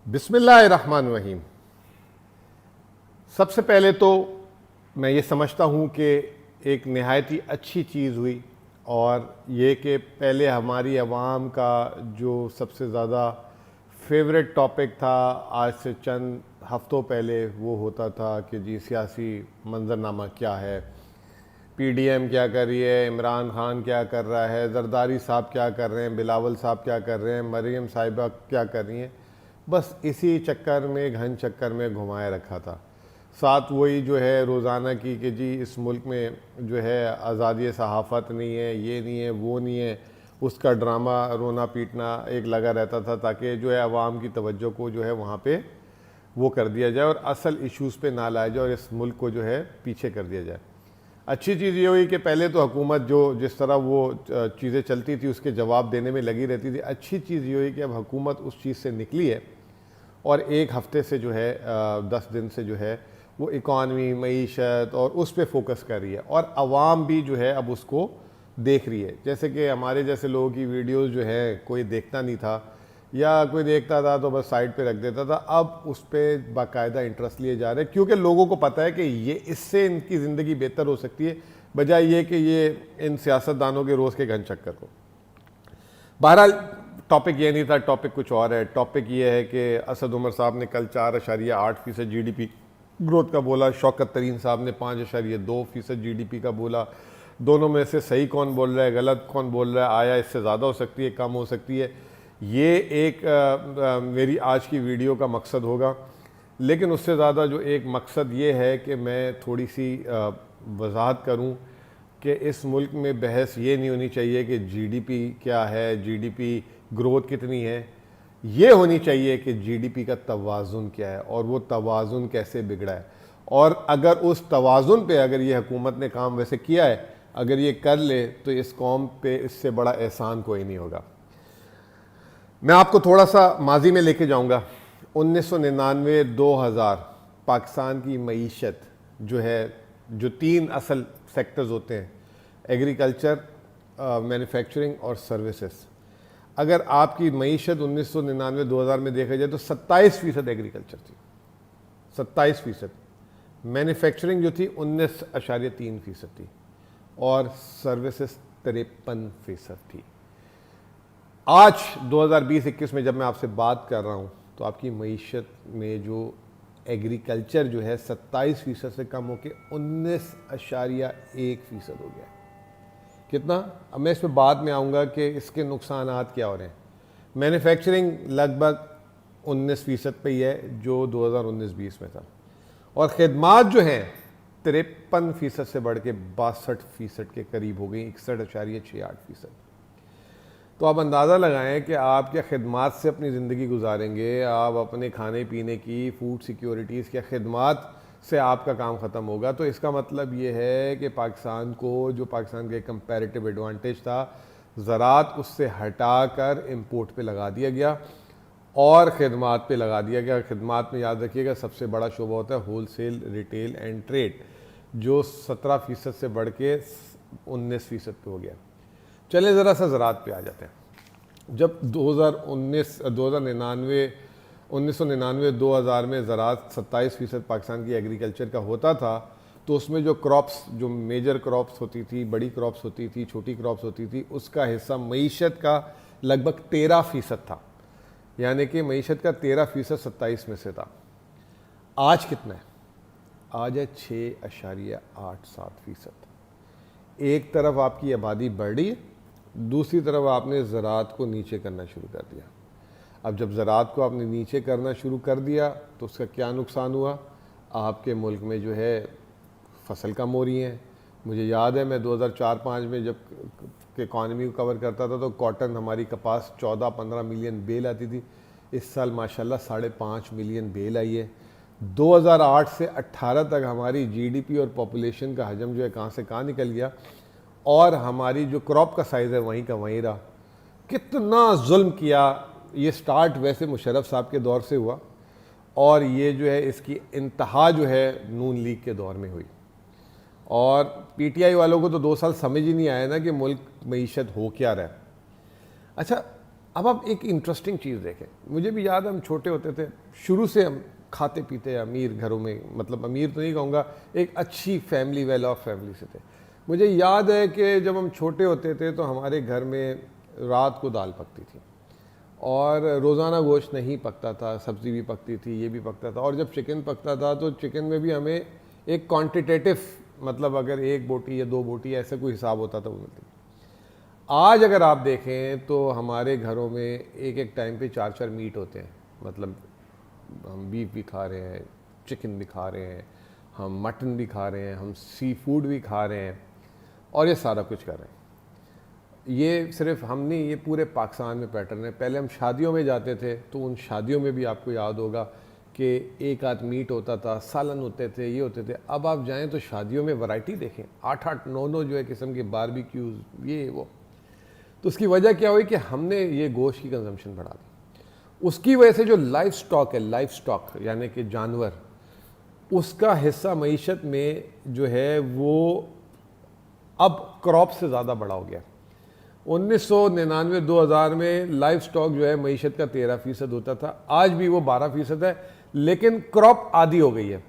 बिस्मिल्लाहिर्रहमानिर्रहीम। सबसे पहले तो मैं ये समझता हूँ कि एक नहायत ही अच्छी चीज़ हुई और ये कि पहले हमारी आवाम का जो सबसे ज़्यादा फेवरेट टॉपिक था आज से चंद हफ्तों पहले वो होता था कि जी सियासी मंजरनामा क्या है, पीडीएम क्या कर रही है, इमरान खान क्या कर रहा है, जरदारी साहब क्या कर रहे हैं, बिलावल साहब क्या कर रहे हैं, मरीम साहिबा क्या कर रही हैं। बस इसी चक्कर में, घन चक्कर में घुमाए रखा था। साथ वही जो है रोज़ाना की कि जी इस मुल्क में जो है आज़ादी सहाफ़त नहीं है, ये नहीं है, वो नहीं है, उसका ड्रामा रोना पीटना एक लगा रहता था ताकि जो है आवाम की तवज्जो को जो है वहाँ पे वो कर दिया जाए और असल इश्यूज़ पे ना लाया जाए और इस मुल्क को जो है पीछे कर दिया जाए। अच्छी चीज़ ये हुई कि पहले तो हुकूमत जो जिस तरह वो चीज़ें चलती थी उसके जवाब देने में लगी रहती थी। अच्छी चीज़ ये हुई कि अब हुकूमत उस चीज़ से निकली है और एक हफ़्ते से जो है 10 दिन से जो है वो इकॉनमी, मईशत और उस पर फोकस कर रही है और आवाम भी जो है अब उसको देख रही है। जैसे कि हमारे जैसे लोगों की वीडियोस जो है कोई देखता नहीं था या कोई देखता था तो बस साइड पे रख देता था, अब उस पर बाकायदा इंटरेस्ट लिए जा रहे हैं क्योंकि लोगों को पता है कि ये इससे इनकी ज़िंदगी बेहतर हो सकती है बजाय ये कि ये इन सियासतदानों के रोज़ के घन चक्कर को। बहरहाल टॉपिक ये नहीं था, टॉपिक कुछ और है। टॉपिक ये है कि असद उमर साहब ने कल 4.8% GDP ग्रोथ का बोला, शौकत तरीन साहब ने 5.2% GDP का बोला। दोनों में से सही कौन बोल रहा है, गलत कौन बोल रहा है, आया इससे ज़्यादा हो सकती है, कम हो सकती है, ये एक मेरी आज की वीडियो का मकसद होगा। लेकिन उससे ज़्यादा जो एक मकसद ये है कि मैं थोड़ी सी वजाहत करूं कि इस मुल्क में बहस ये नहीं होनी चाहिए कि जीडीपी क्या है, जीडीपी ग्रोथ कितनी है, ये होनी चाहिए कि जीडीपी का तवाज़ुन क्या है और वो तवाज़ुन कैसे बिगड़ा है। और अगर उस तवाज़ुन पे अगर ये हुकूमत ने काम वैसे किया है, अगर ये कर ले तो इस कौम पे इससे बड़ा एहसान कोई नहीं होगा। मैं आपको थोड़ा सा माजी में लेके जाऊंगा। 1999-2000 पाकिस्तान की मईशत जो है, जो 3 असल सेक्टर्स होते हैं, एग्रीकल्चर, मैन्युफैक्चरिंग और सर्विसेज। अगर आपकी मईशत 1999-2000 में देखा जाए तो 27% एग्रीकल्चर थी, 27%। मैन्युफैक्चरिंग जो थी 19.3% थी और सर्विसेज 53% थी। आज 2020-21 में जब मैं आपसे बात कर रहा हूँ तो आपकी मईशत में जो एग्रीकल्चर जो है 27% से कम होकर 19.1% हो गया। कितना? अब मैं इस पर बाद में आऊँगा कि इसके नुकसानात क्या हो रहे हैं। मैन्युफैक्चरिंग लगभग 19% पे ही है जो 2019-20 में था और ख़िदमात जो हैं 53% से बढ़ के 62% के करीब हो गई, 61.68%। तो आप अंदाज़ा लगाएं कि आप क्या खिदमात से अपनी ज़िंदगी गुजारेंगे, आप अपने खाने पीने की, फूड सिक्योरिटीज़ क्या खिदमात से आपका काम ख़त्म होगा। तो इसका मतलब ये है कि पाकिस्तान को, जो पाकिस्तान का कंपैरेटिव एडवांटेज था ज़रात, उससे हटा कर इम्पोर्ट पे लगा दिया गया और ख़िदमात पे लगा दिया गया। खिदमात में याद रखिएगा सबसे बड़ा शोबा होता है wholesale, retail and trade, जो 17% से बढ़ के 19% पे हो गया। चले ज़रा सा ज़रात पे आ जाते हैं। जब 1999-2000 में ज़रात 27% पाकिस्तान की एग्रीकल्चर का होता था तो उसमें जो क्रॉप्स, जो मेजर क्रॉप्स होती थी, बड़ी क्रॉप्स होती थी, छोटी क्रॉप्स होती थी, उसका हिस्सा मईशत का लगभग 13% था। यानी कि मईशत का 13% 27 में से था। आज कितना है? आज है 6.87%। एक तरफ आपकी आबादी बढ़ रही है, दूसरी तरफ आपने ज़रात को नीचे करना शुरू कर दिया। अब जब ज़रात को आपने नीचे करना शुरू कर दिया तो उसका क्या नुकसान हुआ? आपके मुल्क में जो है फसल कम हो रही है। मुझे याद है मैं 2004-05 में जब इकॉनमी को कवर करता था तो कॉटन, हमारी कपास 14-15 मिलियन बेल आती थी। इस साल माशाल्लाह 5.5 मिलियन बेल आई है। 2008 से 18 तक हमारी जीडीपी और पॉपुलेशन का हजम जो है कहाँ से कहाँ निकल गया और हमारी जो क्रॉप का साइज़ है वहीं का वहीं रहा। कितना जुल्म किया। ये स्टार्ट वैसे मुशर्रफ साहब के दौर से हुआ और ये जो है इसकी इंतहा जो है नून लीग के दौर में हुई और पीटीआई वालों को तो 2 साल समझ ही नहीं आया ना कि मुल्क मईशत हो क्या रहा है। अच्छा, अब आप एक इंटरेस्टिंग चीज़ देखें, मुझे भी याद है हम छोटे होते थे, शुरू से हम खाते पीते अमीर घरों में, मतलब अमीर तो नहीं कहूँगा, एक अच्छी फैमिली, वेल ऑफ फैमिली से थे। मुझे याद है कि जब हम छोटे होते थे तो हमारे घर में रात को दाल पकती थी और रोज़ाना गोश्त नहीं पकता था, सब्ज़ी भी पकती थी, ये भी पकता था, और जब चिकन पकता था तो चिकन में भी हमें एक क्वांटिटेटिव, मतलब अगर एक बोटी या 2 बोटी ऐसा कोई हिसाब होता था वो मिलती। आज अगर आप देखें तो हमारे घरों में एक एक टाइम पे 4-4 मीट होते हैं, मतलब हम बीफ भी खा रहे हैं, चिकन भी खा रहे हैं, हम मटन भी खा रहे हैं, हम सी फूड भी खा रहे हैं, और ये सारा कुछ कर रहे हैं। ये सिर्फ हम नहीं, ये पूरे पाकिस्तान में पैटर्न है। पहले हम शादियों में जाते थे तो उन शादियों में भी आपको याद होगा कि एक आध मीट होता था, सालन होते थे, ये होते थे। अब आप जाएं तो शादियों में वैरायटी देखें, 8-8, 9-9 जो है किस्म के बारबेक्यूज़, ये वो। तो उसकी वजह क्या हुई कि हमने ये गोश्त की कंजम्पशन बढ़ा दी। उसकी वजह से जो लाइफ स्टॉक है, लाइफ स्टॉक यानी कि जानवर, उसका हिस्सा मईशत में जो है वो अब क्रॉप से ज़्यादा बड़ा हो गया। 1999-2000 में लाइफ स्टॉक जो है मईशत का 13% होता था, आज भी वो 12% है, लेकिन क्रॉप आधी हो गई है।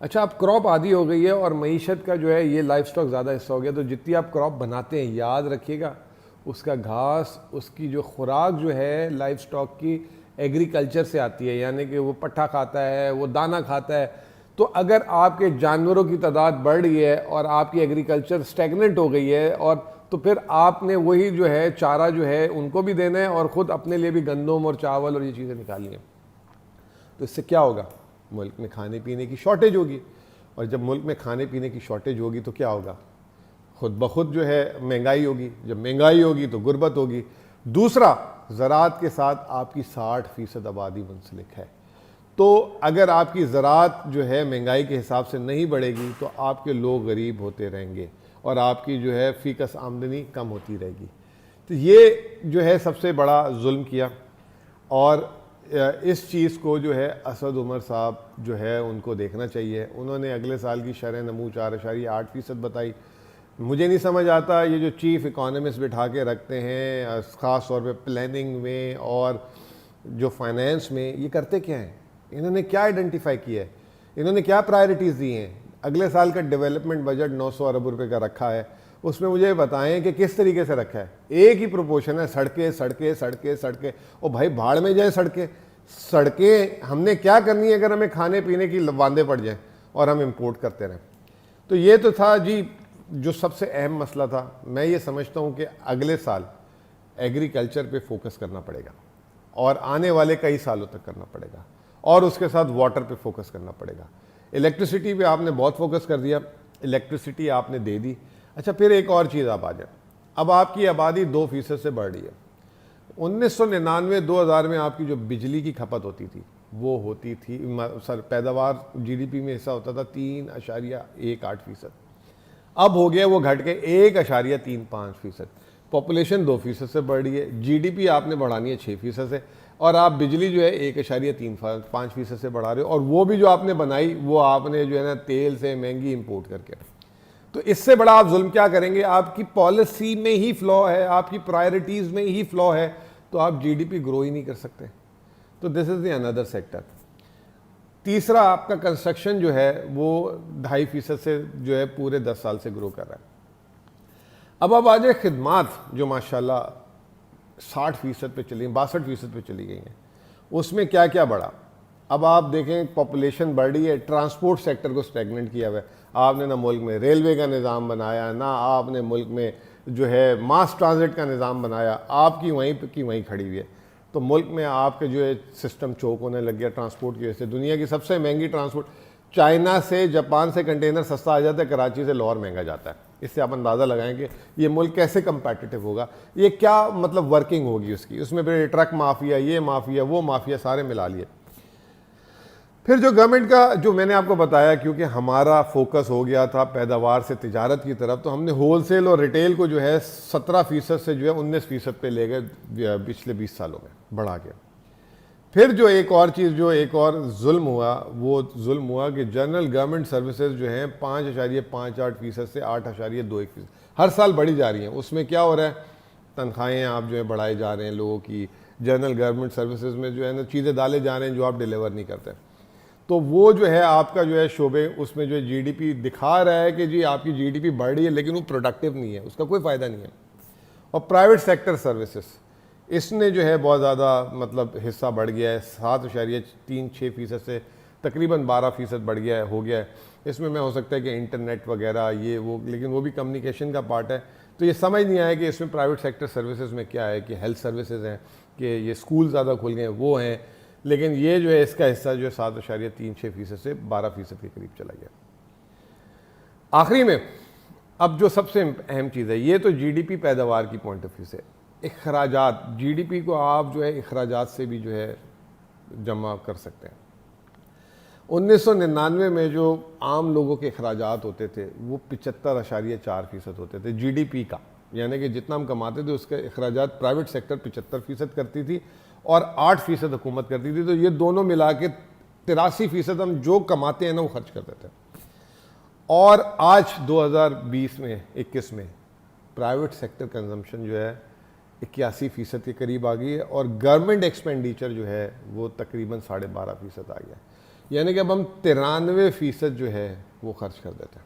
अच्छा, अब क्रॉप आधी हो गई है और मईशत का जो है ये लाइफ स्टॉक ज़्यादा हिस्सा हो गया, तो जितनी आप क्रॉप बनाते हैं, याद रखिएगा उसका घास, उसकी जो खुराक जो है लाइफ स्टॉक की एग्रीकल्चर से आती है, यानी कि वो पट्ठा खाता है, वो दाना खाता है। तो अगर आपके जानवरों की तादाद बढ़ रही है और आपकी एग्रीकल्चर स्टैगनेंट हो गई है, और तो फिर आपने वही जो है चारा जो है उनको भी देना है और ख़ुद अपने लिए भी गंदम और चावल और ये चीज़ें निकालनी है। तो इससे क्या होगा, मुल्क में खाने पीने की शॉर्टेज होगी, और जब मुल्क में खाने पीने की शॉर्टेज होगी तो क्या होगा, खुद ब खुद जो है महंगाई होगी। जब महंगाई होगी तो गुर्बत होगी। दूसरा, ज़राअत के साथ आपकी 60% आबादी मुंसलिक है। तो अगर आपकी ज़राअत जो है महंगाई के हिसाब से नहीं बढ़ेगी तो आपके लोग गरीब होते रहेंगे और आपकी जो है फ़ीकस आमदनी कम होती रहेगी। तो ये जो है सबसे बड़ा जुल्म किया, और इस चीज़ को जो है असद उमर साहब जो है उनको देखना चाहिए। उन्होंने अगले साल की शरह नमू 4.8% बताई। मुझे नहीं समझ आता, ये जो चीफ़ इकोनॉमिस्ट बिठा के रखते हैं ख़ास तौर पे प्लानिंग में और जो फाइनेंस में, ये करते क्या हैं? इन्होंने क्या आइडेंटिफाई किया है? इन्होंने क्या प्रायोरिटीज़ दी हैं? अगले साल का डेवलपमेंट बजट 900 अरब रुपए का रखा है, उसमें मुझे बताएं कि किस तरीके से रखा है। एक ही प्रोपोर्शन है, सड़कें सड़कें सड़कें सड़कें। और भाई भाड़ में जाए सड़कें, सड़कें हमने क्या करनी है अगर हमें खाने पीने की वांदे पड़ जाएं और हम इंपोर्ट करते रहें। तो ये तो था जी जो सबसे अहम मसला था। मैं ये समझता हूँ कि अगले साल एग्रीकल्चर पे फोकस करना पड़ेगा और आने वाले कई सालों तक करना पड़ेगा, और उसके साथ वाटर पे फोकस करना पड़ेगा। इलेक्ट्रिसिटी पे आपने बहुत फोकस कर दिया, इलेक्ट्रिसिटी आपने दे दी। अच्छा, फिर एक और चीज़ आप आ जाए, अब आपकी आबादी 2% से बढ़ रही है। 1999-2000 में आपकी जो बिजली की खपत होती थी वो होती थी, पैदावार जीडीपी में हिस्सा होता था 3.18%। अब हो गया वो घट के 1.35%। पॉपुलेशन 2% से बढ़ रही है, जीडीपी आपने बढ़ानी है 6% से, और आप बिजली जो है 1.35% से बढ़ा रहे हो, और वो भी जो आपने बनाई वो आपने जो है ना तेल से महंगी इंपोर्ट करके। तो इससे बड़ा आप जुल्म क्या करेंगे? आपकी पॉलिसी में ही फ्लॉ है, आपकी प्रायोरिटीज़ में ही फ्लॉ है, तो आप जीडीपी ग्रो ही नहीं कर सकते। तो this is the another sector. तीसरा, आपका कंस्ट्रक्शन जो है वो 2.5% से जो है पूरे 10 साल से ग्रो कर रहा है। अब आ जाए खिदमात, जो माशाल्लाह 60% पे चली, 62% पे चली गई हैं। उसमें क्या क्या बढ़ा? अब आप देखें पॉपुलेशन बढ़ रही है, ट्रांसपोर्ट सेक्टर को स्टैग्नेंट किया हुआ है। आपने ना मुल्क में रेलवे का निज़ाम बनाया, ना आपने मुल्क में जो है मास ट्रांजिट का निज़ाम बनाया, आपकी वहीं की वहीं खड़ी हुई है। तो मुल्क में आपके जो है सिस्टम चोक होने लग गया ट्रांसपोर्ट की वजह से। दुनिया की सबसे महंगी ट्रांसपोर्ट, चाइना से जापान से कंटेनर सस्ता आ जाता है, कराची से लाहौर महंगा जाता है। इससे आप अंदाज़ा लगाएं कि ये मुल्क कैसे कंपेटिटिव होगा, ये क्या मतलब वर्किंग होगी उसकी। उसमें फिर ट्रक माफिया, ये माफिया, वो माफिया सारे मिला लिए। फिर जो गवर्नमेंट का, जो मैंने आपको बताया, क्योंकि हमारा फोकस हो गया था पैदावार से तिजारत की तरफ, तो हमने होलसेल और रिटेल को जो है 17% से जो है 19% पे ले गए पिछले 20 सालों में बढ़ा के। फिर जो एक और चीज़, जो एक और जुल्म हुआ, वो जुल्म हुआ कि जनरल गवर्नमेंट सर्विसेज जो हैं 5.58% से 8.21% हर साल बढ़ी जा रही हैं। उसमें क्या हो रहा है? तनख्वाहें आप जो है बढ़ाए जा रहे हैं लोगों की, जनरल गवर्नमेंट सर्विसेज में जो है ना चीज़ें डाले जा रहे हैं जो आप डिलीवर नहीं करते। तो वो जो है आपका जो है शोबे उसमें जो है जीडीपी दिखा रहा है कि जी आपकी जीडीपी बढ़ रही है, लेकिन वो प्रोडक्टिव नहीं है, उसका कोई फ़ायदा नहीं है। और प्राइवेट सेक्टर सर्विसेज, इसने जो है बहुत ज़्यादा मतलब हिस्सा बढ़ गया है, 7.36% से तकरीबन 12% बढ़ गया है, हो गया है। इसमें मैं हो सकता है कि इंटरनेट वगैरह ये वो, लेकिन वो भी कम्युनिकेशन का पार्ट है। तो ये समझ नहीं आया कि इसमें प्राइवेट सेक्टर सर्विसेज में क्या है, कि हेल्थ सर्विसेज हैं, कि ये स्कूल ज़्यादा खुल गए हैं, वो हैं, लेकिन ये जो है इसका हिस्सा जो है 7.36% से 12% के करीब चला गया। आखिरी में अब जो सबसे अहम चीज़ है, ये तो जीडीपी पैदावार की पॉइंट ऑफ व्यू से, अखराजात, जीडीपी को आप जो है अखराजात से भी जो है जमा कर सकते हैं। 1999 में जो आम लोगों के अखराजात होते थे वो 75.4% होते थे जीडीपी का, यानी कि जितना हम कमाते थे उसके अखराजात प्राइवेट सेक्टर 75% करती थी और 8% हुकूमत करती थी। तो ये दोनों मिला के 83% हम जो कमाते हैं ना वो खर्च कर देते हैं। और आज 2020 में 21 में प्राइवेट सेक्टर कंजम्पशन जो है 81% के करीब आ गई है और गवर्नमेंट एक्सपेंडिचर जो है वो तकरीबन 12.5% आ गया। यानी कि अब हम 93% जो है वो खर्च कर देते हैं।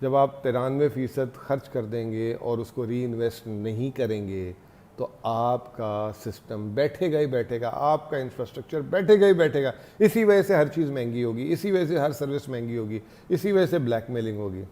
जब आप 93% खर्च कर देंगे और उसको री इन्वेस्ट नहीं करेंगे तो आपका सिस्टम बैठेगा ही बैठेगा, आपका इंफ्रास्ट्रक्चर बैठेगा ही बैठेगा। इसी वजह से हर चीज़ महंगी होगी, इसी वजह से हर सर्विस महंगी होगी, इसी वजह से ब्लैकमेलिंग होगी।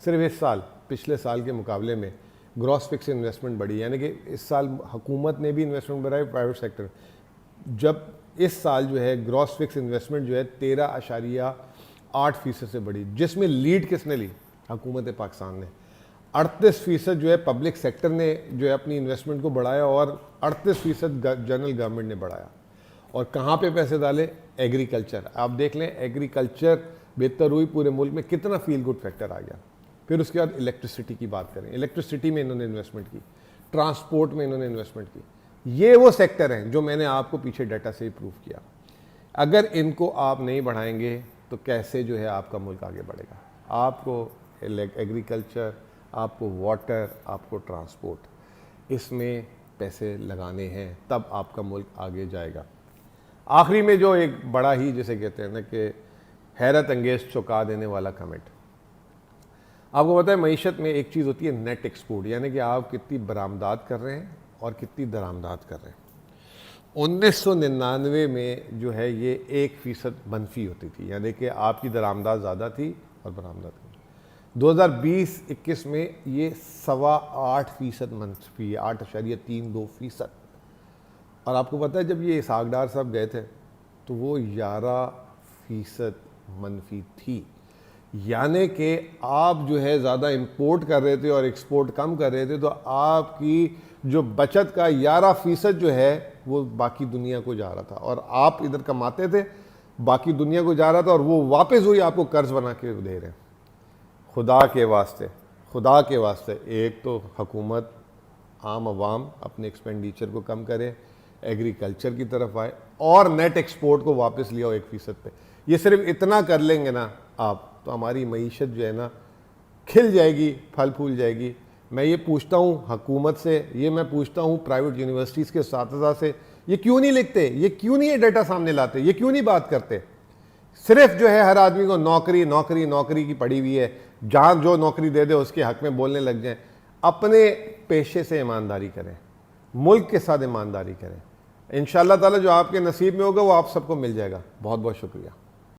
सिर्फ इस साल पिछले साल के मुकाबले में ग्रॉस फिक्स इन्वेस्टमेंट बढ़ी, यानी कि इस साल हुकूमत ने भी इन्वेस्टमेंट बढ़ाई, प्राइवेट सेक्टर। जब इस साल जो है ग्रॉस फिक्स इन्वेस्टमेंट जो है 13.8% से बढ़ी, जिसमें लीड किसने ली? हुकूमत पाकिस्तान ने। 38% जो है पब्लिक सेक्टर ने जो है अपनी इन्वेस्टमेंट को बढ़ाया और 38% जनरल गवर्नमेंट ने बढ़ाया। और कहाँ पे पैसे डाले? एग्रीकल्चर। आप देख लें एग्रीकल्चर बेहतर हुई, पूरे मुल्क में कितना फील गुड फैक्टर आ गया। फिर उसके बाद इलेक्ट्रिसिटी की बात करें, इलेक्ट्रिसिटी में इन्होंने इन्वेस्टमेंट की, ट्रांसपोर्ट में इन्होंने इन्वेस्टमेंट की। ये वो सेक्टर हैं जो मैंने आपको पीछे डाटा से ही प्रूव किया। अगर इनको आप नहीं बढ़ाएंगे तो कैसे जो है आपका मुल्क आगे बढ़ेगा? आपको एग्रीकल्चर, आपको वाटर, आपको ट्रांसपोर्ट, इसमें पैसे लगाने हैं, तब आपका मुल्क आगे जाएगा। आखिरी में जो एक बड़ा ही जिसे कहते हैं ना कि हैरत अंगेज चौंका देने वाला कमेंट, आपको पता है मईशत में एक चीज़ होती है नेट एक्सपोर्ट, यानी कि आप कितनी बरामदात कर रहे हैं और कितनी दरामदात कर रहे हैं। 1999 में जो है ये 1% मनफी होती थी, यानी कि आपकी दरामदात ज़्यादा थी और बरामदात कम। 2020-21 में ये 8.25% मनफी, 8.32%। और आपको पता है जब ये इसहाक डार साहब गए थे तो वो 11% मनफी थी, यानी कि आप जो है ज़्यादा इंपोर्ट कर रहे थे और एक्सपोर्ट कम कर रहे थे, तो आपकी जो बचत का 11% जो है वो बाकी दुनिया को जा रहा था और आप इधर कमाते थे, बाकी दुनिया को जा रहा था और वो वापस हुई आपको कर्ज बना के दे रहे हैं। खुदा के वास्ते, खुदा के वास्ते, एक तो हुकूमत, आम आवाम अपने एक्सपेंडिचर को कम करे, एग्रीकल्चर की तरफ आए और नेट एक्सपोर्ट को वापस लिया 1% पे। ये सिर्फ इतना कर लेंगे ना आप, तो हमारी मईशत जो है ना खिल जाएगी, फल फूल जाएगी। मैं ये पूछता हूँ हुकूमत से, ये मैं पूछता हूँ प्राइवेट यूनिवर्सिटीज़ के साथ से, ये क्यों नहीं लिखते, ये क्यों नहीं ये डाटा सामने लाते, ये क्यों नहीं बात करते? सिर्फ जो है हर आदमी को नौकरी नौकरी नौकरी की पड़ी हुई है, जहाँ जो नौकरी दे दे उसके हक में बोलने लग जाएं। अपने पेशे से ईमानदारी करें, मुल्क के साथ ईमानदारी करें। इंशाअल्लाह ताला जो आपके नसीब में होगा वो आप सबको मिल जाएगा। बहुत बहुत शुक्रिया।